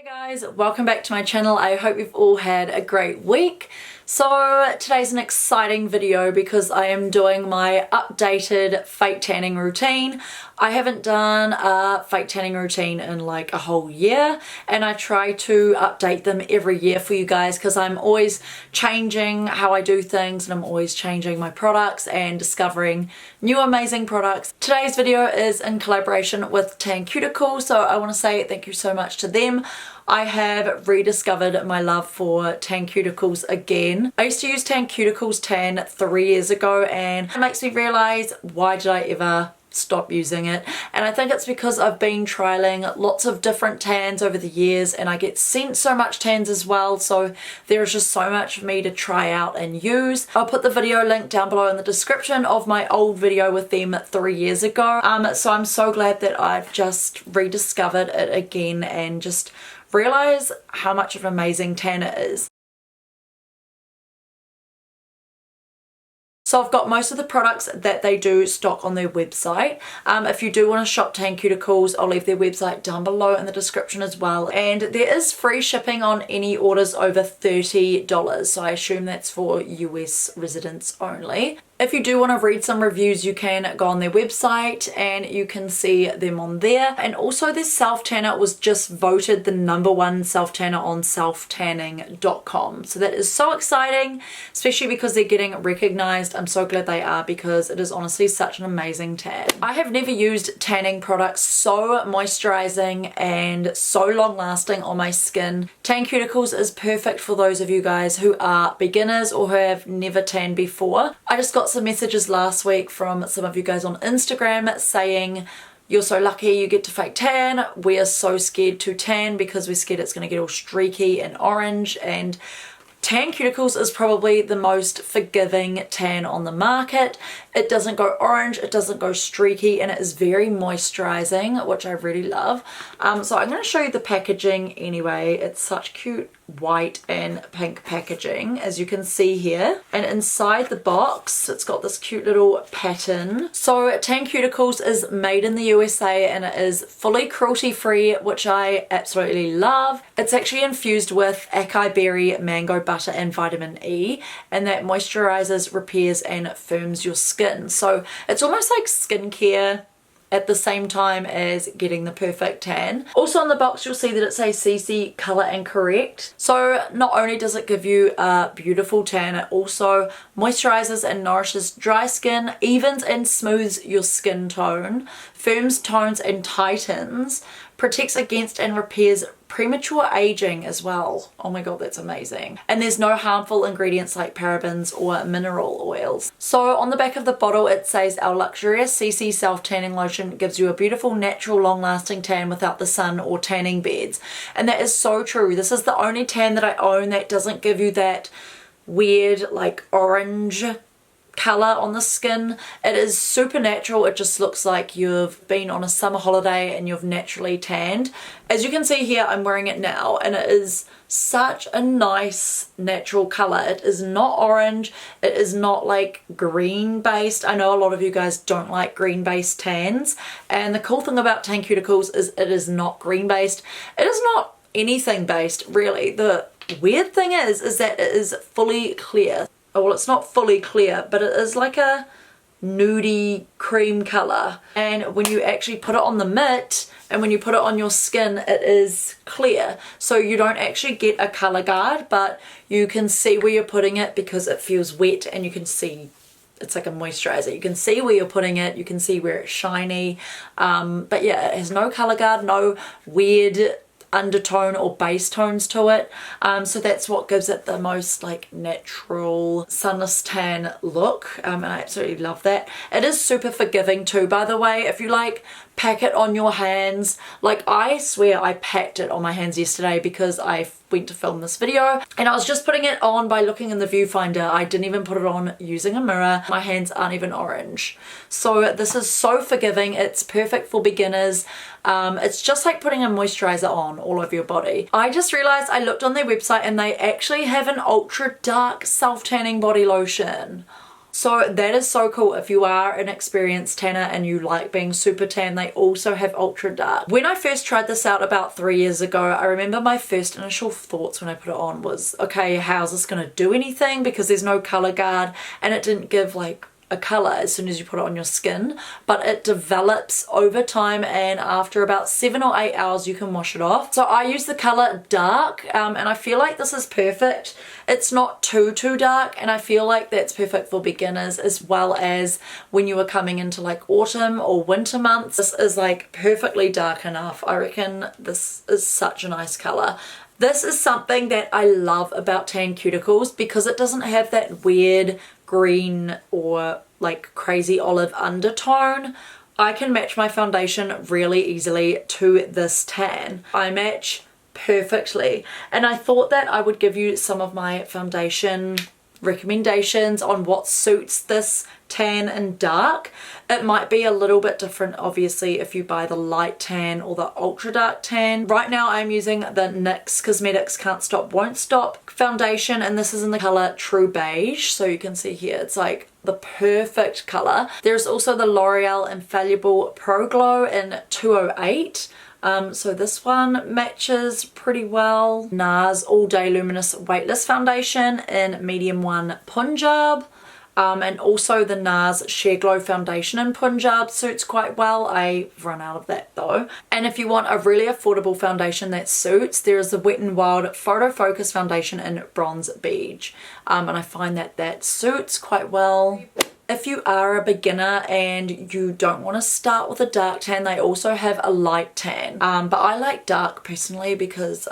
Hey guys, welcome back to my channel. I hope you've all had a great week. So today's an exciting video because I am doing my updated fake tanning routine. I haven't done a fake tanning routine in like a whole year, and I try to update them every year for you guys because I'm always changing how I do things and I'm always changing my products and discovering new amazing products. Today's video is in collaboration with Tanceuticals, so I want to say thank you so much to them. I have rediscovered my love for Tanceuticals again. I used to use Tanceuticals tan 3 years ago and it makes me realise, why did I ever stop using it? And I think it's because I've been trialing lots of different tans over the years and I get sent so much tans as well, so there's just so much for me to try out and use. I'll put the video link down below in the description of my old video with them 3 years ago. So I'm so glad that I've just rediscovered it again and just realise how much of an amazing tan it is. So I've got most of the products that they do stock on their website. If you do want to shop Tanceuticals, I'll leave their website down below in the description as well. And there is free shipping on any orders over $30, so I assume that's for US residents only. If you do want to read some reviews, you can go on their website and you can see them on there. And also their self-tanner was just voted the #1 self-tanner on selftanning.com. So that is so exciting, especially because they're getting recognized. I'm so glad they are because it is honestly such an amazing tan. I have never used tanning products so moisturizing and so long lasting on my skin. Tanceuticals is perfect for those of you guys who are beginners or who have never tanned before. I just got some messages last week from some of you guys on Instagram saying, "You're so lucky you get to fake tan. We are so scared to tan because we're scared it's going to get all streaky and orange." And Tanceuticals is probably the most forgiving tan on the market. It doesn't go orange, it doesn't go streaky, and it is very moisturizing, which I really love. So I'm going to show you the packaging anyway. It's such cute white and pink packaging, as you can see here. And inside the box, it's got this cute little pattern. So Tanceuticals is made in the USA and it is fully cruelty free, which I absolutely love. It's actually infused with acai berry, mango butter and vitamin E, and that moisturizes, repairs and firms your skin. So it's almost like skincare at the same time as getting the perfect tan. Also on the box you'll see that it says CC Color and Correct. So not only does it give you a beautiful tan, it also moisturizes and nourishes dry skin, evens and smooths your skin tone, firms, tones and tightens, protects against and repairs premature aging as well. Oh my god, that's amazing. And there's no harmful ingredients like parabens or mineral oils. So on the back of the bottle it says, "Our luxurious CC self-tanning lotion gives you a beautiful, natural, long-lasting tan without the sun or tanning beds." And that is so true. This is the only tan that I own that doesn't give you that weird like orange color on the skin. It is super natural. It just looks like you've been on a summer holiday and you've naturally tanned. As you can see here, I'm wearing it now and it is such a nice natural color. It is not orange, it is not like green based. I know a lot of you guys don't like green based tans, and the cool thing about Tanceuticals is it is not green based. It is not anything based really. The weird thing is that it is fully clear. Well, it's not fully clear, but it is like a nudie cream color. And when you actually put it on the mitt and when you put it on your skin, it is clear. So you don't actually get a color guard, but you can see where you're putting it because it feels wet and you can see it's like a moisturizer. You can see where you're putting it, you can see where it's shiny. But yeah, it has no color guard, no weird undertone or base tones to it, so that's what gives it the most like natural sunless tan look, and I absolutely love that. It is super forgiving too, by the way. If you like pack it on your hands, like I swear I packed it on my hands yesterday because I went to film this video and I was just putting it on by looking in the viewfinder. I didn't even put it on using a mirror. My hands aren't even orange. So this is so forgiving. It's perfect for beginners. It's just like putting a moisturizer on all over your body. I just realized I looked on their website and they actually have an ultra dark self-tanning body lotion. So that is so cool. If you are an experienced tanner and you like being super tan, they also have ultra dark. When I first tried this out about 3 years ago, I remember my first initial thoughts when I put it on was, okay, how's this gonna do anything? Because there's no color guard and it didn't give like a color as soon as you put it on your skin, but it develops over time, and after about 7 or 8 hours you can wash it off. So I use the color dark, and I feel like this is perfect. It's not too dark, and I feel like that's perfect for beginners as well as when you are coming into like autumn or winter months. This is like perfectly dark enough. I reckon this is such a nice color. This is something that I love about Tanceuticals because it doesn't have that weird green or like crazy olive undertone. I can match my foundation really easily to this tan. I match perfectly, and I thought that I would give you some of my foundation recommendations on what suits this tan and dark. It might be a little bit different obviously if you buy the light tan or the ultra dark tan. Right now I'm using the NYX Cosmetics Can't Stop Won't Stop foundation, and this is in the color True Beige. So you can see here it's like the perfect color. There's also the L'Oreal Infallible Pro Glow in 208. So this one matches pretty well. NARS All Day Luminous Weightless Foundation in medium 1 Punjab. And also the NARS Sheer Glow Foundation in Punjab suits quite well. I've run out of that though. And if you want a really affordable foundation that suits, there is the Wet n Wild Photo Focus Foundation in Bronze Beige. And I find that that suits quite well. If you are a beginner and you don't want to start with a dark tan, they also have a light tan. But I like dark personally because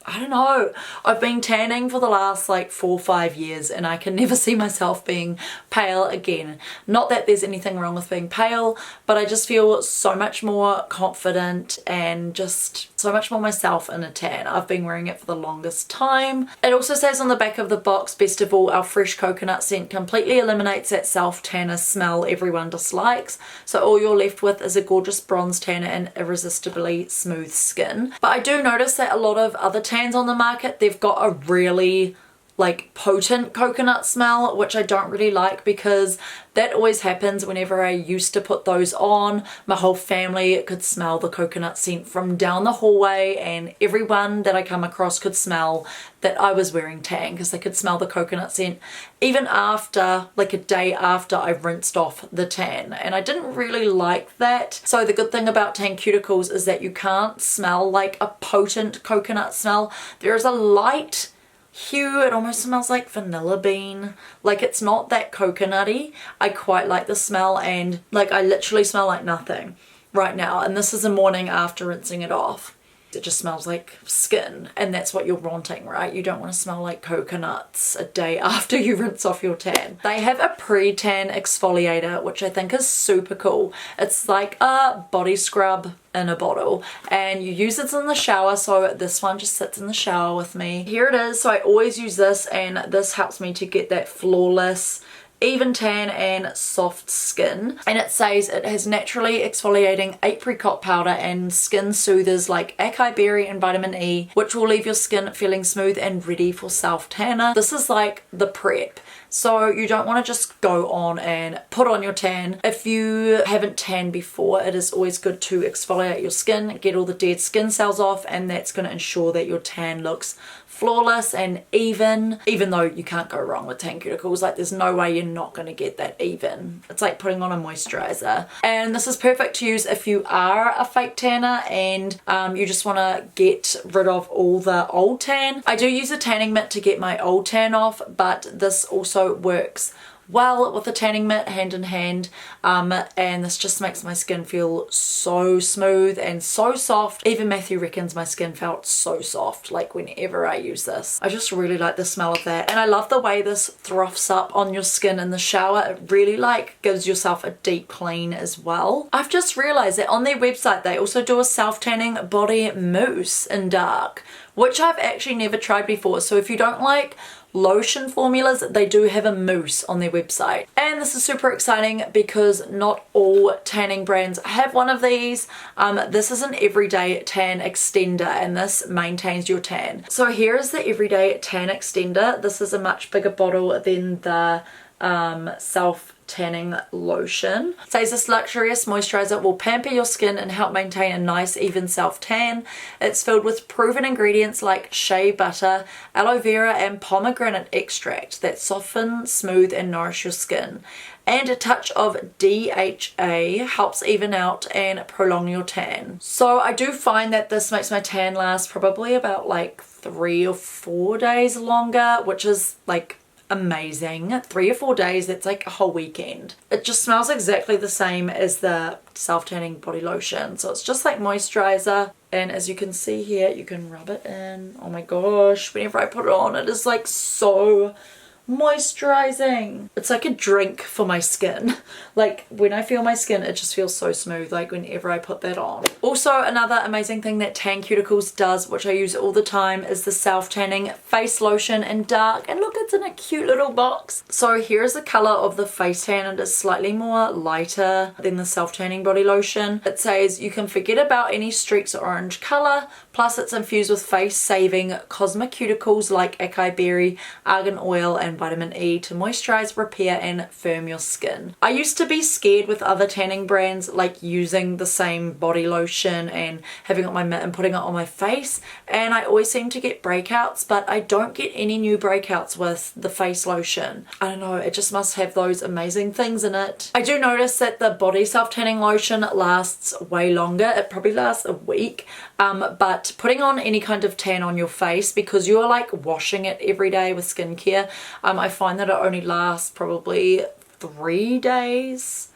I don't know, I've been tanning for the last like 4 or 5 years and I can never see myself being pale again. Not that there's anything wrong with being pale, but I just feel so much more confident and just so much more myself in a tan. I've been wearing it for the longest time. It also says on the back of the box, best of all, our fresh coconut scent completely eliminates that self-tanner smell everyone dislikes. So all you're left with is a gorgeous bronze tanner and irresistibly smooth skin. But I do notice that a lot of other tans on the market, they've got a really like potent coconut smell, which I don't really like because that always happens whenever I used to put those on. My whole family could smell the coconut scent from down the hallway, and everyone that I come across could smell that I was wearing tan because they could smell the coconut scent even after, like a day after I rinsed off the tan, and I didn't really like that. So the good thing about Tanceuticals is that you can't smell like a potent coconut smell. There is a light hue, it almost smells like vanilla bean, like it's not that coconutty. I quite like the smell, and like I literally smell like nothing right now, and this is a morning after rinsing it off. It just smells like skin, and that's what you're wanting, right? You don't want to smell like coconuts a day after you rinse off your tan. They have a pre-tan exfoliator, which I think is super cool. It's like a body scrub in a bottle, and you use it in the shower. So this one just sits in the shower with me. Here it is. So I always use this, and this helps me to get that flawless even tan and soft skin. And it says it has naturally exfoliating apricot powder and skin soothers like acai berry and vitamin E, which will leave your skin feeling smooth and ready for self-tanner. This is like the prep. So you don't want to just go on and put on your tan. If you haven't tanned before, it is always good to exfoliate your skin, get all the dead skin cells off, and that's going to ensure that your tan looks flawless and even though you can't go wrong with Tanceuticals. Like there's no way you're not going to get that even. It's like putting on a moisturizer. And this is perfect to use if you are a fake tanner and you just want to get rid of all the old tan. I do use a tanning mitt to get my old tan off, but this also works well with the tanning mitt hand in hand, and this just makes my skin feel so smooth and so soft. Even Matthew reckons my skin felt so soft like whenever I use this. I just really like the smell of that, and I love the way this throughs up on your skin in the shower. It really like gives yourself a deep clean as well. I've just realized that on their website they also do a self-tanning body mousse in dark, which I've actually never tried before. So if you don't like lotion formulas, they do have a mousse on their website. And this is super exciting because not all tanning brands have one of these. This is an everyday tan extender, and this maintains your tan. So here is the everyday tan extender. This is a much bigger bottle than the self tanning lotion. It says this luxurious moisturizer will pamper your skin and help maintain a nice even self tan. It's filled with proven ingredients like shea butter, aloe vera and pomegranate extract that soften, smooth and nourish your skin. And a touch of DHA helps even out and prolong your tan. So I do find that this makes my tan last probably about like 3 or 4 days longer, which is like amazing. 3 or 4 days, that's like a whole weekend. It just smells exactly the same as the self-tanning body lotion. So it's just like moisturizer, and as you can see here, you can rub it in. Oh my gosh, whenever I put it on, it is like so moisturizing. It's like a drink for my skin. Like when I feel my skin, it just feels so smooth, like whenever I put that on. Also, another amazing thing that Tanceuticals does, which I use all the time, is the self-tanning face lotion in dark. And look, it's in a cute little box. So here's the color of the face tan, and it's slightly more lighter than the self-tanning body lotion. It says you can forget about any streaks of orange color, plus it's infused with face-saving cosmeceuticals like acai berry, argan oil and vitamin E to moisturize, repair and firm your skin. I used to be scared with other tanning brands, like using the same body lotion and having it on my mitt and putting it on my face, and I always seem to get breakouts, but I don't get any new breakouts with the face lotion. I don't know, it just must have those amazing things in it. I do notice that the body self-tanning lotion lasts way longer. It probably lasts a week, but putting on any kind of tan on your face, because you're like washing it every day with skincare, I find that it only lasts probably 3 days,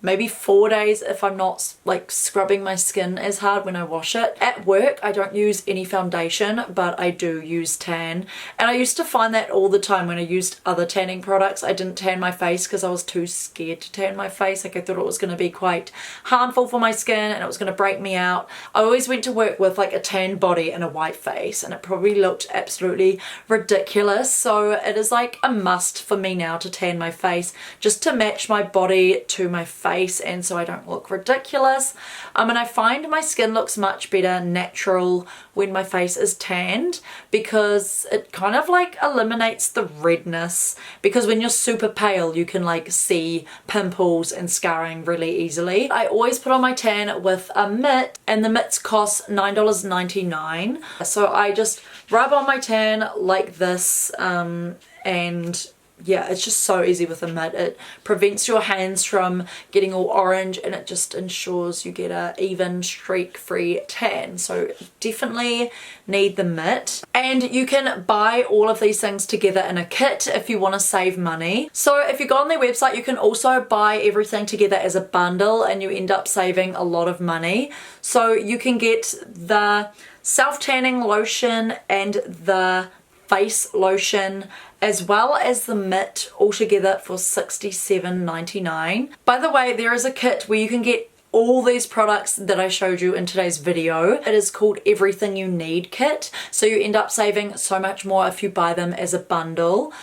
maybe 4 days if I'm not like scrubbing my skin as hard when I wash it. At work, I don't use any foundation, but I do use tan. And I used to find that all the time when I used other tanning products. I didn't tan my face because I was too scared to tan my face. Like I thought it was going to be quite harmful for my skin and it was going to break me out. I always went to work with like a tan body and a white face, and it probably looked absolutely ridiculous. So it is like a must for me now to tan my face, just to match my body to my face, and so I don't look ridiculous. And I find my skin looks much better natural when my face is tanned, because it kind of like eliminates the redness, because when you're super pale you can like see pimples and scarring really easily. I always put on my tan with a mitt, and the mitts cost $9.99. So I just rub on my tan like this, and yeah, it's just so easy with a mitt. It prevents your hands from getting all orange, and it just ensures you get a even streak-free tan. So definitely need the mitt. And you can buy all of these things together in a kit if you want to save money. So if you go on their website, you can also buy everything together as a bundle, and you end up saving a lot of money. So you can get the self-tanning lotion and the face lotion as well as the mitt all together for $67.99. By the way, there is a kit where you can get all these products that I showed you in today's video. It is called Everything You Need Kit. So you end up saving so much more if you buy them as a bundle.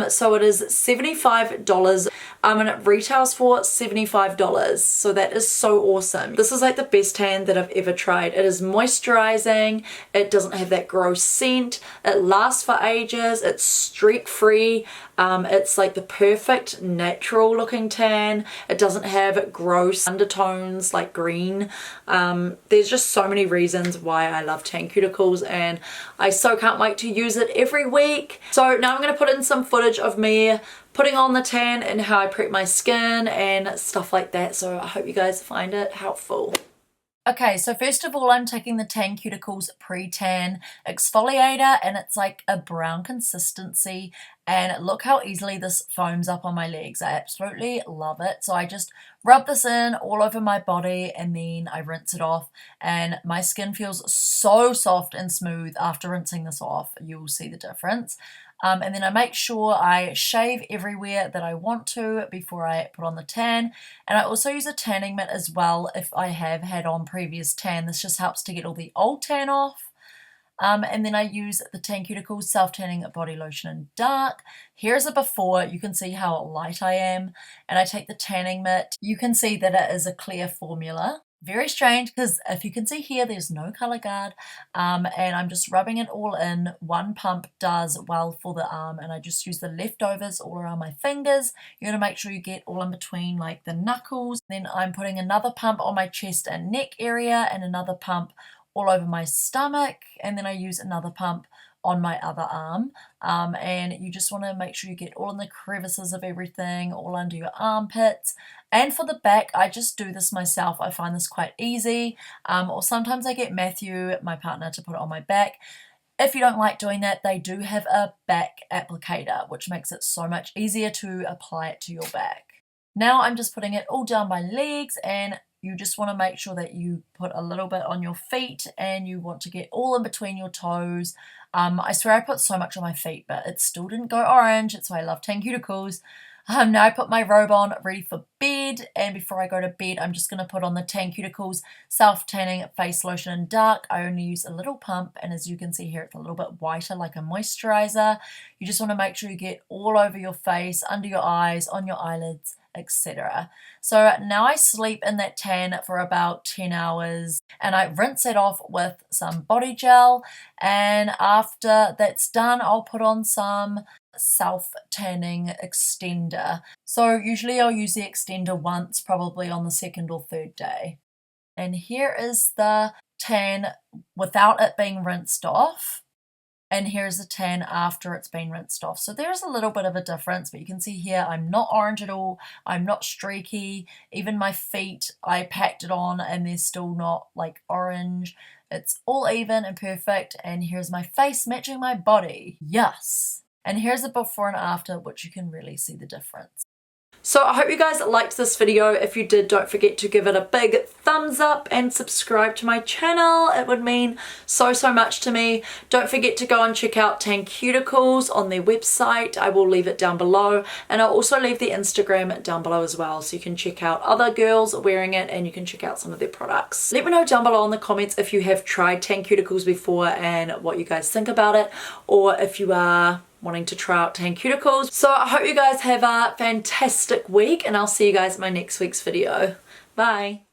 So it is $75 and it retails for $75. So that is so awesome. This is like the best tan that I've ever tried. It is moisturizing. It doesn't have that gross scent. It lasts for ages. It's streak free. It's like the perfect natural looking tan. It doesn't have gross undertones like green. There's just so many reasons why I love Tanceuticals, and I so can't wait to use it every week. So now I'm going to put in some footage of me putting on the tan and how I prep my skin and stuff like that. So I hope you guys find it helpful. Okay, so first of all, I'm taking the Tanceuticals Pre-Tan Exfoliator, and it's like a brown consistency, and look how easily this foams up on my legs. I absolutely love it. So I just rub this in all over my body, and then I rinse it off, and my skin feels so soft and smooth after rinsing this off. You'll see the difference. And then I make sure I shave everywhere that I want to before I put on the tan. And I also use a tanning mitt as well if I have had on previous tan. This just helps to get all the old tan off. And then I use the Tanceuticals Self Tanning Body Lotion in Dark. Here's a before. You can see how light I am. And I take the tanning mitt. You can see that it is a clear formula. Very strange because if you can see here, there's no color guard, and I'm just rubbing it all in. One pump does well for the arm, and I just use the leftovers all around my fingers. You're going to make sure you get all in between like the knuckles. Then I'm putting another pump on my chest and neck area and another pump all over my stomach, and then I use another pump on my other arm, and you just want to make sure you get all in the crevices of everything, all under your armpits. And for the back, I just do this myself. I find this quite easy, or sometimes I get Matthew, my partner, to put it on my back. If you don't like doing that, they do have a back applicator, which makes it so much easier to apply it to your back. Now I'm just putting it all down my legs, and you just want to make sure that you put a little bit on your feet, and you want to get all in between your toes. I swear I put so much on my feet, but it still didn't go orange. That's why I love Tanceuticals. Now I put my robe on, ready for bed, and before I go to bed, I'm just going to put on the Tanceuticals Self Tanning Face Lotion in Dark. I only use a little pump, and as you can see here, it's a little bit whiter, like a moisturizer. You just want to make sure you get all over your face, under your eyes, on your eyelids, etc. So now I sleep in that tan for about 10 hours, and I rinse it off with some body gel, and after that's done, I'll put on some self-tanning extender. So usually I'll use the extender once, probably on the second or third day. And here is the tan without it being rinsed off. And here's the tan after it's been rinsed off. So there's a little bit of a difference, but you can see here I'm not orange at all. I'm not streaky. Even my feet, I packed it on and they're still not like orange. It's all even and perfect. And here's my face matching my body. Yes. And here's a before and after, which you can really see the difference. So I hope you guys liked this video. If you did, don't forget to give it a big thumbs up and subscribe to my channel. It would mean so much to me. Don't forget to go and check out Tanceuticals on their website. I will leave it down below, and I'll also leave the Instagram down below as well, so you can check out other girls wearing it and you can check out some of their products. Let me know down below in the comments if you have tried Tanceuticals before and what you guys think about it, or if you are wanting to try out Tanceuticals. So I hope you guys have a fantastic week, and I'll see you guys in my next week's video. Bye.